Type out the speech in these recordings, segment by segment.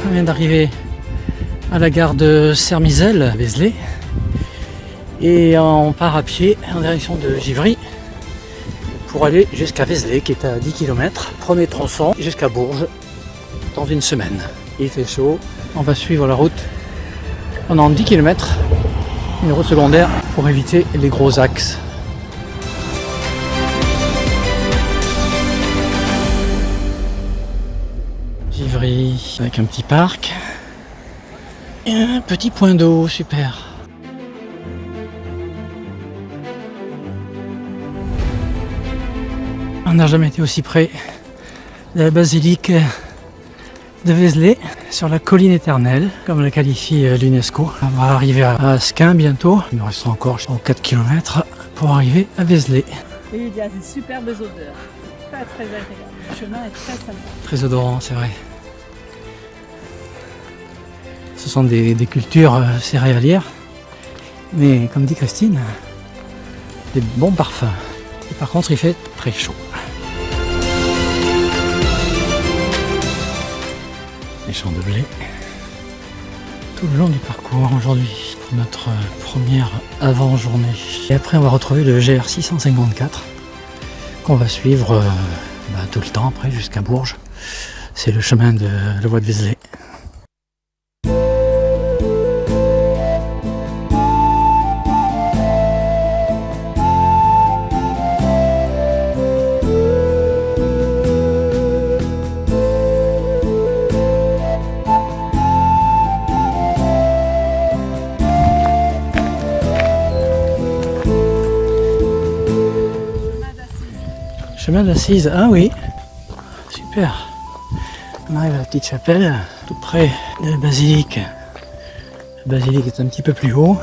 On vient d'arriver à la gare de Sermizel, à Vézelay. Et on part à pied en direction de Givry pour aller jusqu'à Vézelay qui est à 10 km. Premier tronçon jusqu'à Bourges dans une semaine. Il fait chaud, on va suivre la route pendant 10 km, une route secondaire pour éviter les gros axes. Givry avec un petit parc et un petit point d'eau, super. On n'a jamais été aussi près de la basilique de Vézelay, sur la colline éternelle, comme la qualifie l'UNESCO. On va arriver à Asquin bientôt. Il nous restera encore 4 km pour arriver à Vézelay. Et il y a des superbes odeurs. Très très agréable. Le chemin est très sympa. Très odorant, c'est vrai. Ce sont des cultures céréalières, mais comme dit Christine, des bons parfums. Et par contre, il fait très chaud. Les champs de blé tout le long du parcours aujourd'hui pour notre première avant-journée. Et après on va retrouver le GR 654 qu'on va suivre tout le temps après jusqu'à Bourges. C'est le chemin de la voie de Vézelay. Chemin d'Assise, ah oui, super. On arrive à la petite chapelle, tout près de la basilique. La basilique est un petit peu plus haut.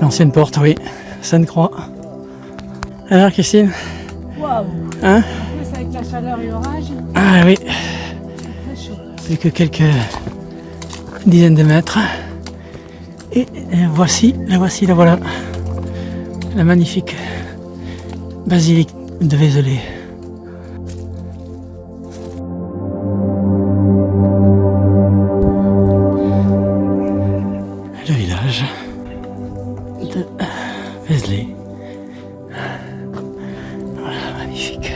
L'ancienne porte, oui. Sainte-Croix. Alors Christine? Waouh! Hein? En plus avec la chaleur et l'orage, Ah oui, c'est très chaud. plus que quelques dizaines de mètres. Et voici, la voilà. La magnifique basilique de Vézelay. Le village de Vézelay. Voilà, magnifique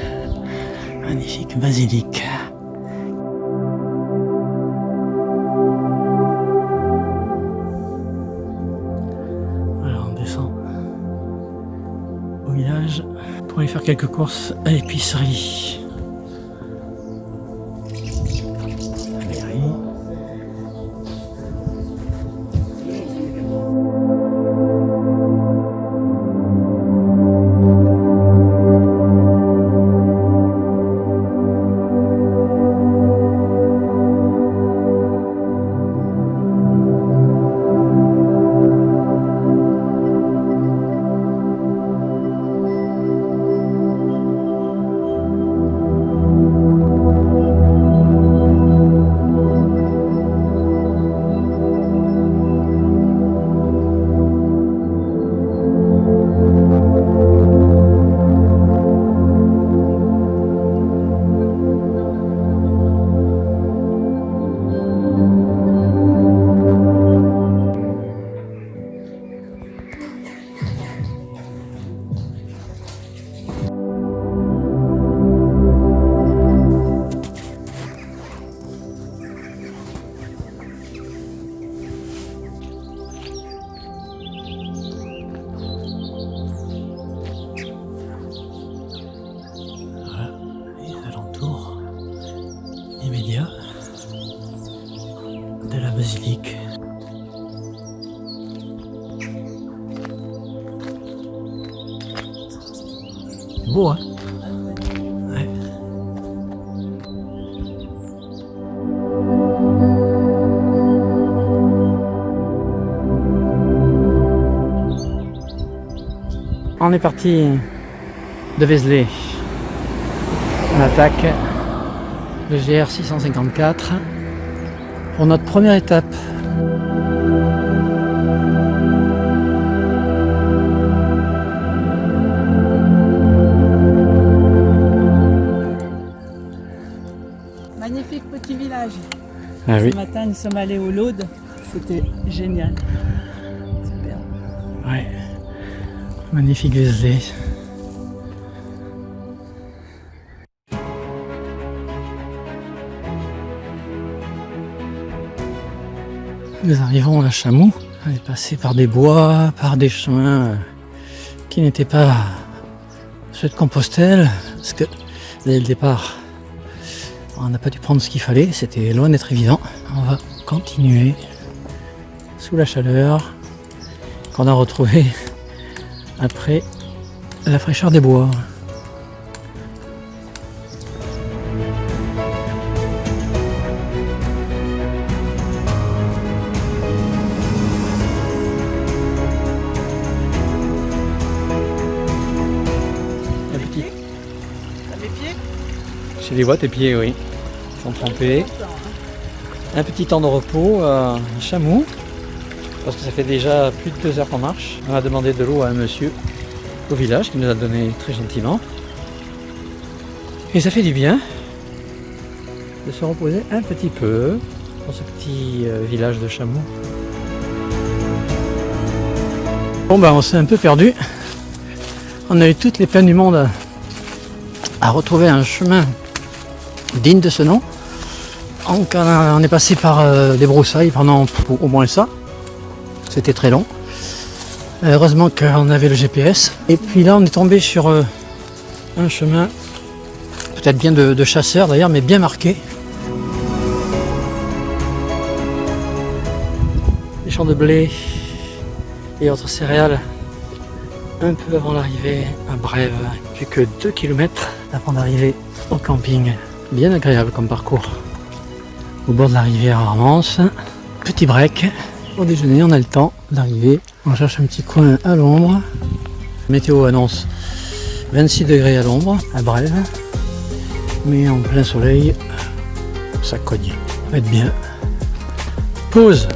basilique. Voilà, on descend au village pour aller faire quelques courses à l'épicerie. La mairie. Immédiat de la basilique. Beau, hein? Ouais. On est parti de Vézelay. On attaque le GR 654 pour notre première étape. Magnifique petit village. Ah oui. Ce matin, nous sommes allés au Laude. C'était génial. Super. Ouais. Magnifique Vézelay. Nous arrivons à Chamoux. On est passé par des bois, par des chemins qui n'étaient pas ceux de Compostelle, parce que dès le départ, on n'a pas dû prendre ce qu'il fallait, c'était loin d'être évident. On va continuer sous la chaleur qu'on a retrouvée après la fraîcheur des bois. Un petit. T'as mes pieds? Je les vois tes pieds, oui. Ils sont trempés. Un petit temps de repos à Chamoux, parce que ça fait déjà plus de 2 heures qu'on marche. On a demandé de l'eau à un monsieur au village qui nous a donné très gentiment. Et ça fait du bien de se reposer un petit peu dans ce petit village de Chamoux. Bon ben on s'est un peu perdu. On a eu toutes les peines du monde à retrouver un chemin digne de ce nom. Donc on est passé par des broussailles pendant au moins ça. C'était très long. Heureusement qu'on avait le GPS. Et puis là on est tombé sur un chemin, peut-être bien de chasseurs d'ailleurs, mais bien marqué. Les champs de blé et autres céréales un peu avant l'arrivée à Brève. Plus que 2 km avant d'arriver au camping. Bien agréable comme parcours. Au bord de la rivière Armance, petit break. Au déjeuner, on a le temps d'arriver. On cherche un petit coin à l'ombre. Météo annonce 26 degrés à l'ombre, à Brève. Mais en plein soleil, ça cogne. Ça va être bien. Pause.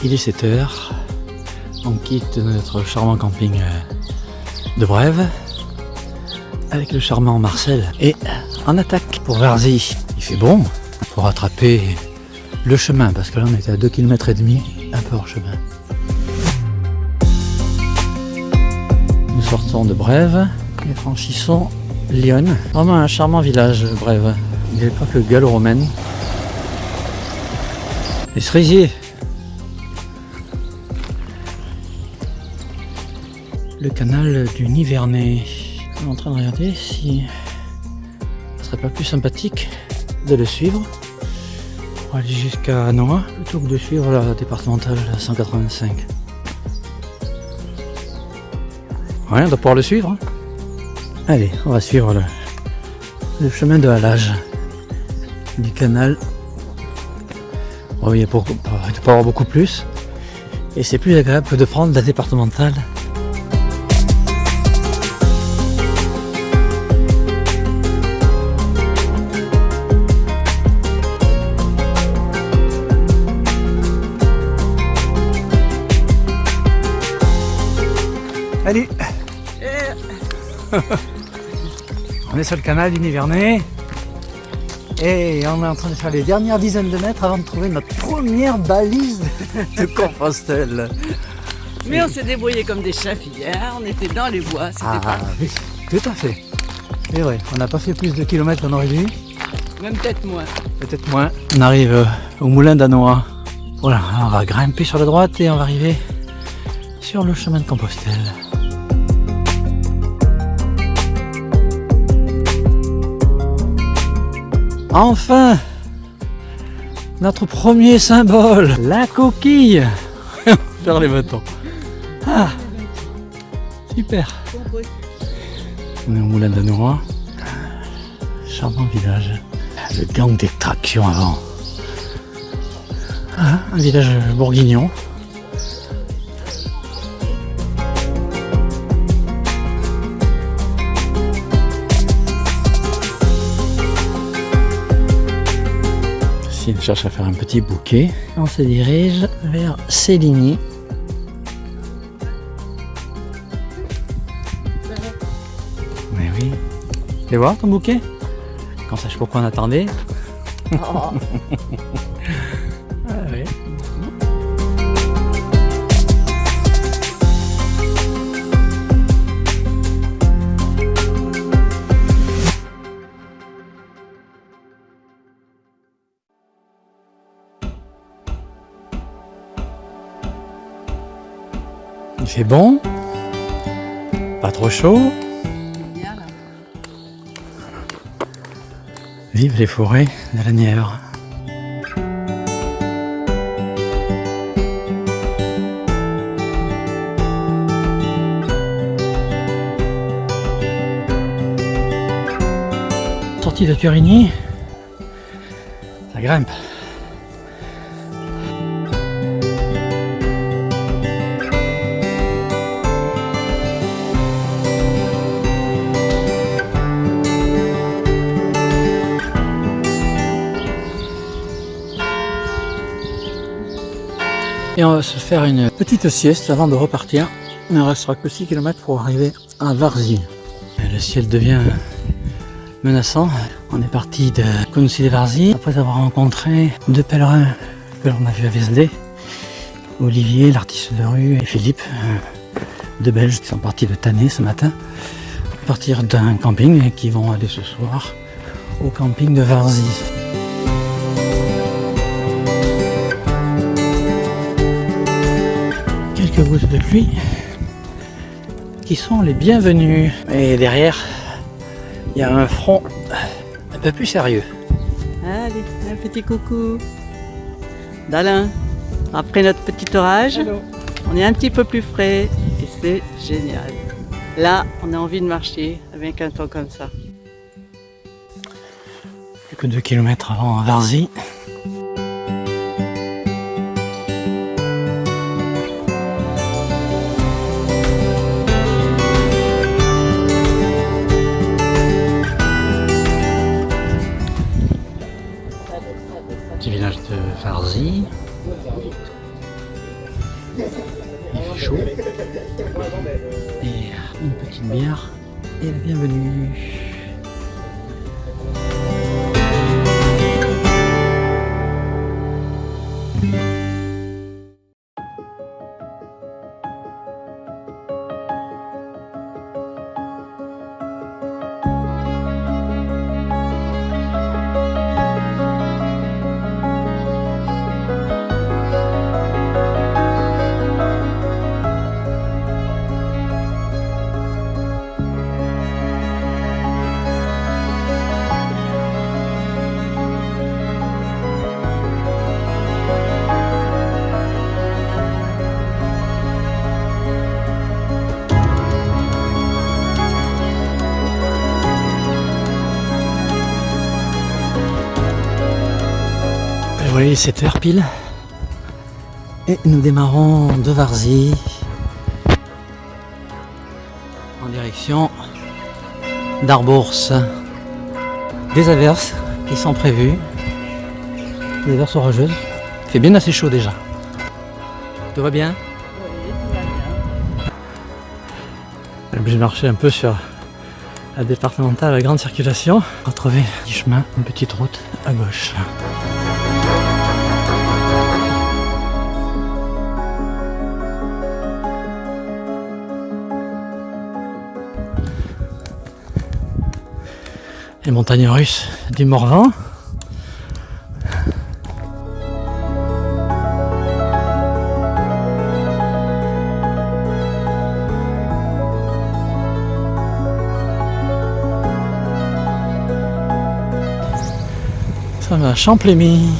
Il est 7h, on quitte notre charmant camping de Brève avec le charmant Marcel et en attaque pour Varzy. Il fait bon pour rattraper le chemin parce que là on était à 2,5 km un peu hors chemin. Nous sortons de Brève et franchissons Lyon. Vraiment un charmant village Brève. Il n'y avait pas que gallo-romaine. Les cerisiers. Le canal du Nivernais. On est en train de regarder si ce serait pas plus sympathique de le suivre pour aller jusqu'à Noa plutôt que de suivre la départementale 185. Ouais, on doit pouvoir le suivre. Hein. Allez, on va suivre le chemin de halage du canal. Bon, il ne peut pas avoir beaucoup plus. Et c'est plus agréable que de prendre la départementale. Allez. On est sur le canal du Nivernais et on est en train de faire les dernières dizaines de mètres avant de trouver notre première balise de Compostelle. Mais on s'est débrouillé comme des chefs hier, on était dans les bois, c'était pas... Oui, tout à fait. Et ouais, on n'a pas fait plus de kilomètres qu'on aurait dû. Même peut-être moins. Peut-être moins. On arrive au moulin d'Anoa. Voilà, on va grimper sur la droite et on va arriver sur le chemin de Compostelle. Enfin, notre premier symbole, la coquille. Vers les bâtons. Ah, super. On est au Moulin d'Anoura. Charmant village. Le gang d'extraction avant. Ah, un village bourguignon. Ici, on cherche à faire un petit bouquet. On se dirige vers Céligny. Mais oui. Tu veux voir ton bouquet? Qu'on sache pourquoi on attendait. Ah oui. Il fait bon, pas trop chaud. Bien là. Vive les forêts de la Nièvre. Sortie de Turigny, ça grimpe. Et on va se faire une petite sieste avant de repartir. Il ne restera que 6 km pour arriver à Varzy. Le ciel devient menaçant. On est parti de Conoussi-lès-Varzy après avoir rencontré deux pèlerins que l'on a vus à Vézelay. Olivier, l'artiste de rue, et Philippe, deux Belges qui sont partis de Tannay ce matin, à partir d'un camping et qui vont aller ce soir au camping de Varzy. Quelques gouttes de pluie qui sont les bienvenues. Et derrière, il y a un front un peu plus sérieux. Allez, un petit coucou d'Alain. Après notre petit orage, Hello. on est un petit peu plus frais et c'est génial. Là, on a envie de marcher avec un temps comme ça. Plus que 2 km avant Varzy. Petit village de Varzy. Il fait chaud. Et une petite bière et la bienvenue. Vous voyez, 7 heures pile. Et nous démarrons de Varzy en direction d'Arbours. Des averses qui sont prévues. Des averses orageuses. Il fait bien assez chaud déjà. Tout va bien? Oui, tout va bien. On est obligé de marcher un peu sur la départementale à grande circulation. Retrouver un petit chemin, une petite route à gauche. Les montagnes russes du Morvan. Ça va, Champlémy.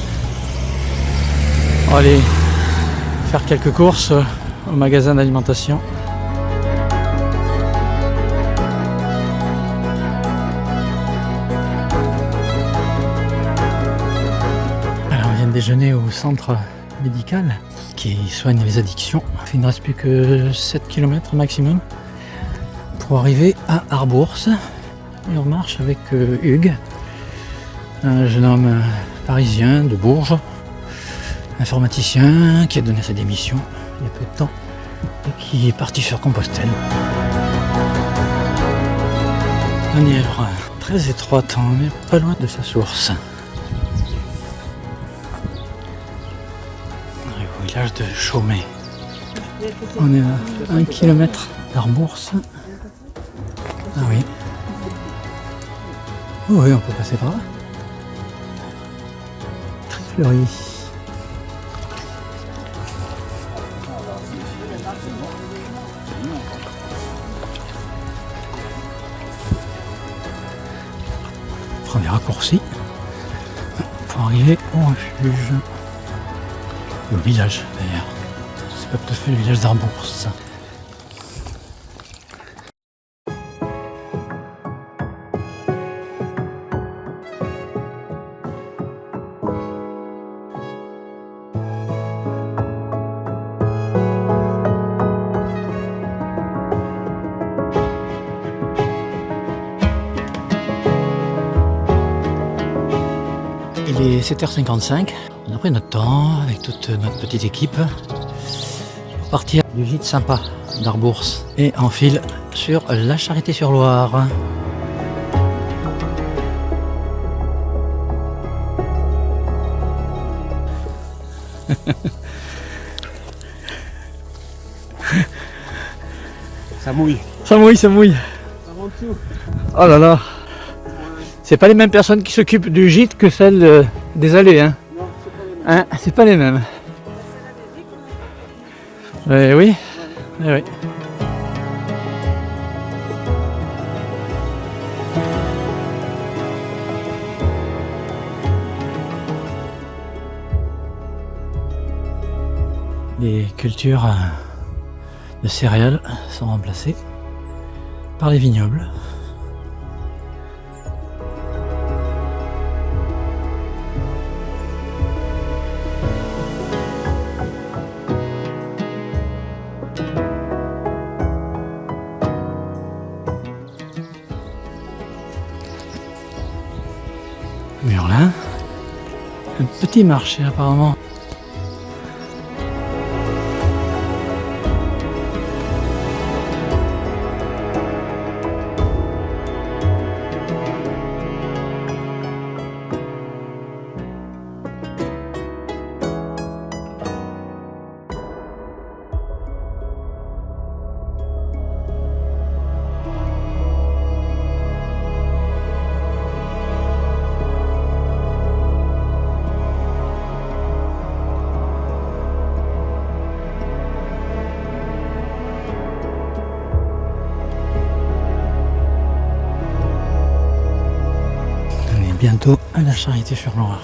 On va aller faire quelques courses au magasin d'alimentation. Alors, on vient de déjeuner au centre médical qui soigne les addictions. Il ne reste plus que 7 km maximum pour arriver à Arbours. Et on marche avec Hugues, un jeune homme parisien de Bourges, informaticien qui a donné sa démission il y a peu de temps et qui est parti sur Compostelle. La Nièvre, très étroite, on n'est pas loin de sa source. Au village de Chaumet. On est à 1 km d'Arbours. Ah oui. Oh oui, on peut passer par là. Très fleuri. On prend des raccourcis pour arriver au refuge. Et au village d'ailleurs. C'est pas tout à fait le village d'Arbours. Il est 7h55, on a pris notre temps avec toute notre petite équipe pour partir du gîte sympa d'Arbours et en file sur la Charité-sur-Loire. Ça mouille. Ça mouille, ça mouille. Oh là là. C'est pas les mêmes personnes qui s'occupent du gîte que celles des allées, hein. Non, c'est pas les mêmes. Hein, c'est pas les mêmes. Oui. Eh oui. Les cultures de céréales sont remplacées par les vignobles. Murlin, un petit marché apparemment. Bientôt à la Charité-sur-Loire.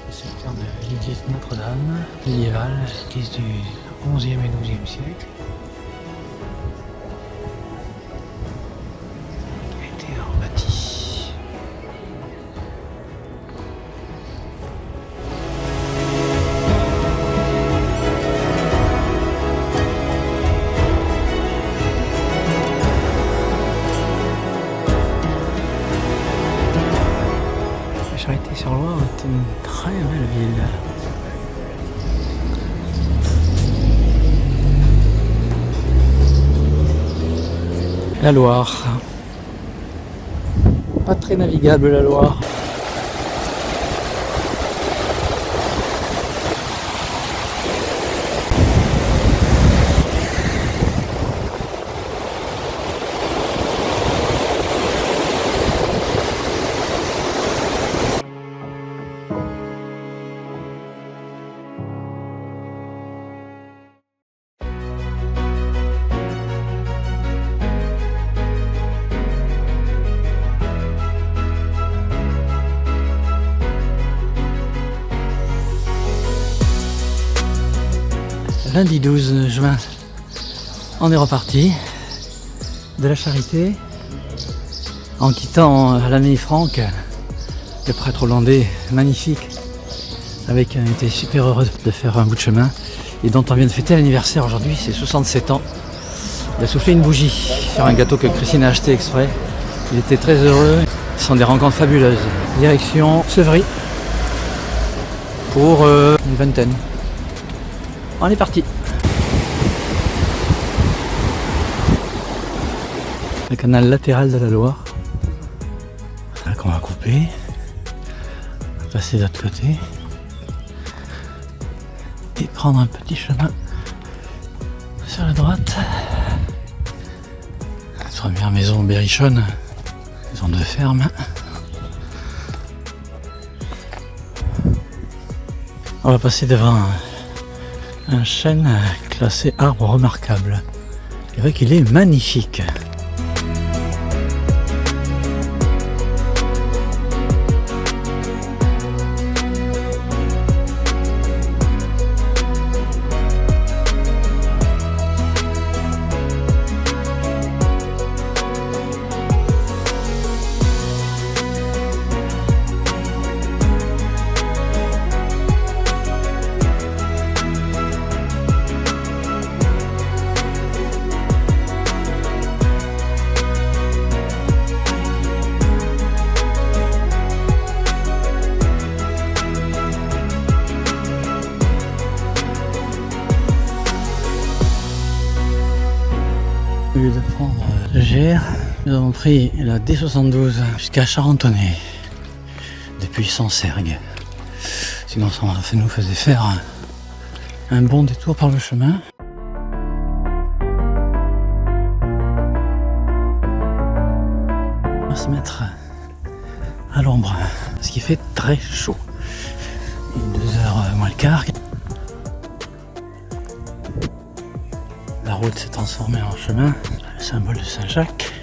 Le secteur de l'église Notre-Dame, médiévale, église du 11e et 12e siècle. Charité-sur-Loire est une très belle ville. La Loire. Pas très navigable la Loire. lundi 12 juin. On est reparti de la Charité en quittant l'ami Franck, le prêtre hollandais magnifique, avec qui on était super heureux de faire un bout de chemin et dont on vient de fêter l'anniversaire aujourd'hui, c'est 67 ans. Il a soufflé une bougie sur un gâteau que Christine a acheté exprès. Il était très heureux. Ce sont des rencontres fabuleuses. Direction Sevry pour une vingtaine. On est parti. Le canal latéral de la Loire. Là qu'on va couper. On va passer de l'autre côté. Et prendre un petit chemin sur la droite. Première maison berrichonne. Maison de ferme. On va passer devant un chêne classé arbre remarquable. C'est vrai qu'il est magnifique. Au lieu de prendre le GR, nous avons pris la D72 jusqu'à Charentonnet depuis Sancergues. Sinon ça nous faisait faire un bon détour par le chemin. On va se mettre à l'ombre parce qu'il fait très chaud. Il est 2h moins le quart. La route s'est transformée en chemin, le symbole de Saint-Jacques.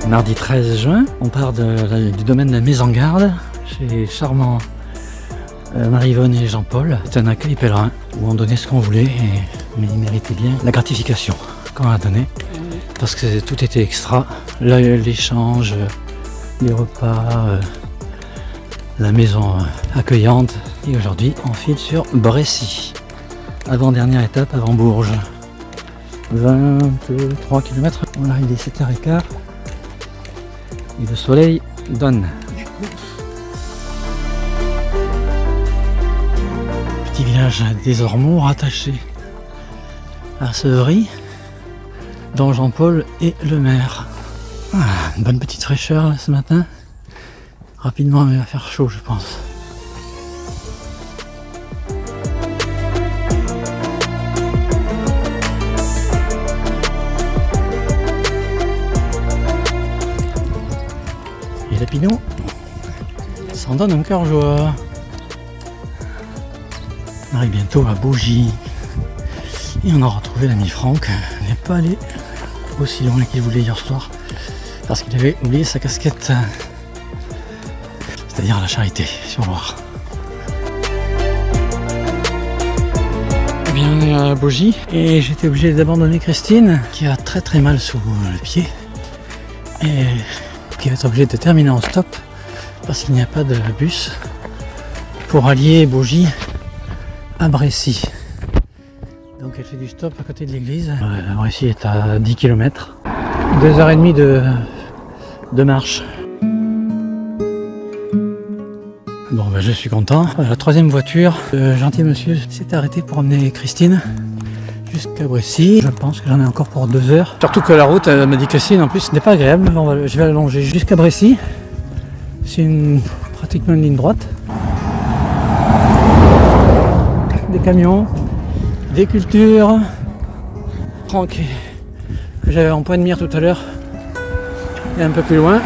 Mardi 13 juin, on part du domaine de la Mise en Garde chez charmant Marie-Yvonne et Jean-Paul. C'est un accueil pèlerin où on donnait ce qu'on voulait, mais il méritait bien la gratification qu'on a donnée parce que tout était extra, l'échange, les repas, la maison accueillante. Et aujourd'hui, on file sur Brécy, avant-dernière étape avant Bourges. 23 km, on arrive dès 7h15. Et le soleil donne. Petit village des Ormeaux rattaché à Sevry, dont Jean-Paul est le maire. Ah, une bonne petite fraîcheur là, ce matin. Rapidement, il va faire chaud, je pense. Et Lapinot s'en donne un cœur joie. On arrive bientôt à Bougie. Et on a retrouvé l'ami Franck. Il n'est pas allé aussi loin qu'il voulait hier soir parce qu'il avait oublié sa casquette. C'est-à-dire à la Charité sur Loire. Eh bien, on est à Bougie et j'étais obligé d'abandonner Christine qui a très très mal sous le pied et qui va être obligée de terminer en stop parce qu'il n'y a pas de bus pour allier Bougie à Brécy. Donc elle fait du stop à côté de l'église. Brécy est à 10 km. 2h30 de marche. Bon ben je suis content. La troisième voiture, le gentil monsieur s'est arrêté pour emmener Christine jusqu'à Brécy. Je pense que j'en ai encore pour 2 heures. Surtout que la route, elle m'a dit Christine, en plus ce n'est pas agréable. Je vais allonger jusqu'à Brécy C'est pratiquement une ligne droite. Des camions, des cultures. Franck, que j'avais en point de mire tout à l'heure, et un peu plus loin.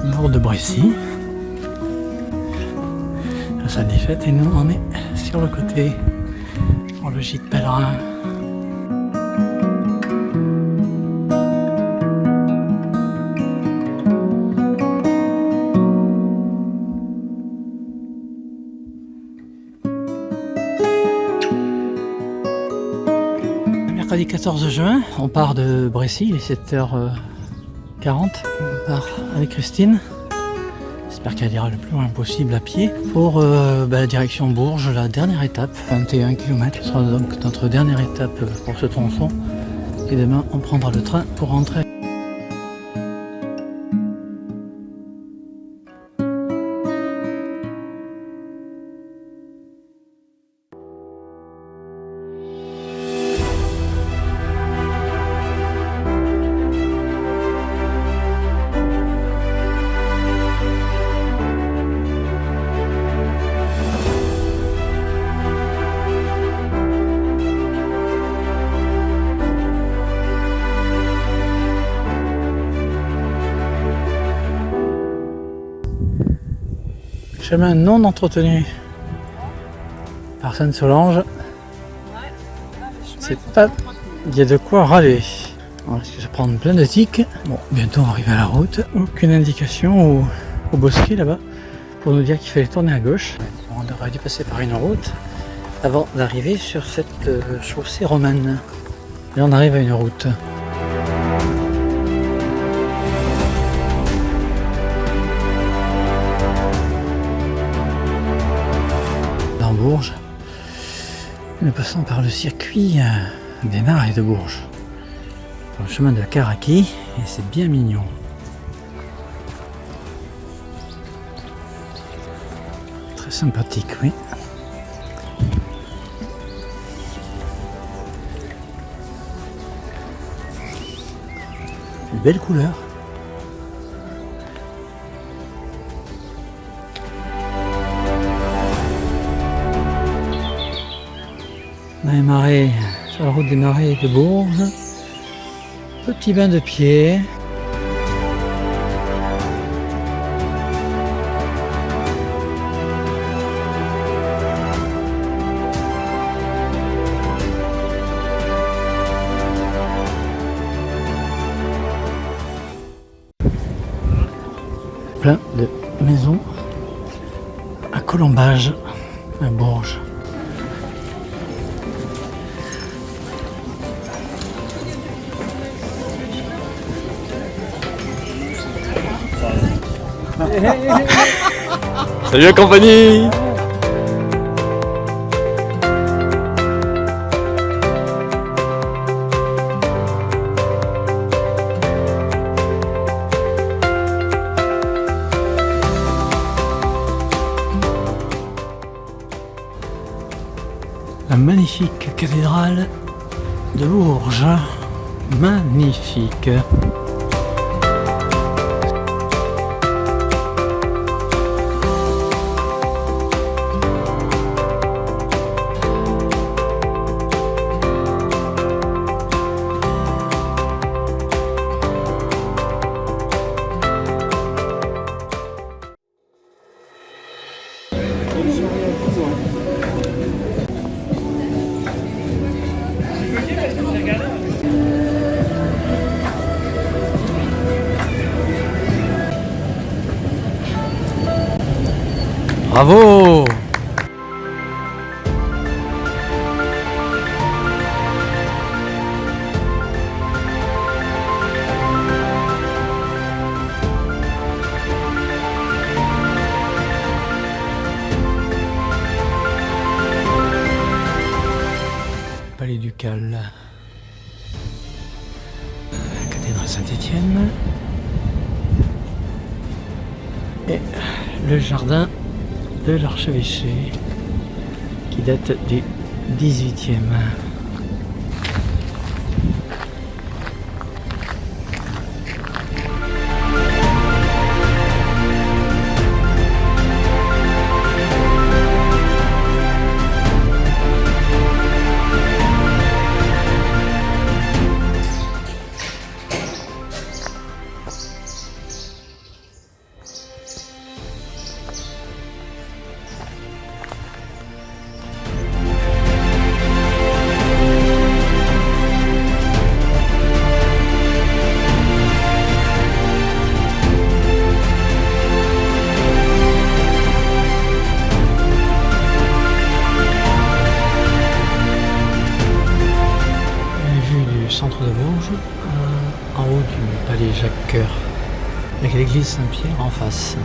Nord de Brécy. Ça a des fêtes et nous on est sur le côté pour le gîte pèlerin. Mercredi 14 juin, on part de Brécy, il est 7h40. On part avec Christine. J'espère qu'elle ira le plus loin possible à pied pour la direction Bourges, la dernière étape, 21 km. Ce sera donc notre dernière étape pour ce tronçon. Et demain, on prendra le train pour rentrer. Chemin non entretenu par Sainte-Solange. C'est pas... Il y a de quoi râler. On risque de se prendre plein de tics. Bon, bientôt on arrive à la route. Aucune indication au bosquet là-bas pour nous dire qu'il fallait tourner à gauche. On aurait dû passer par une route avant d'arriver sur cette chaussée romane. Et on arrive à une route. Bourges. Nous passons par le circuit des marais de Bourges, sur le chemin de Caraquis, et c'est bien mignon. Très sympathique, oui. Une belle couleur. Dans les marais, sur la route des marais de Bourges, petit bain de pied. Plein de maisons à colombage à Bourges. Salut la compagnie. La magnifique cathédrale de Bourges. Magnifique. Bravo. palais ducal. La cathédrale Saint-Étienne. Et le jardin de l'archevêché qui date du 18e. Centre de Bourges, en haut du palais Jacques Coeur, avec l'église Saint-Pierre en face.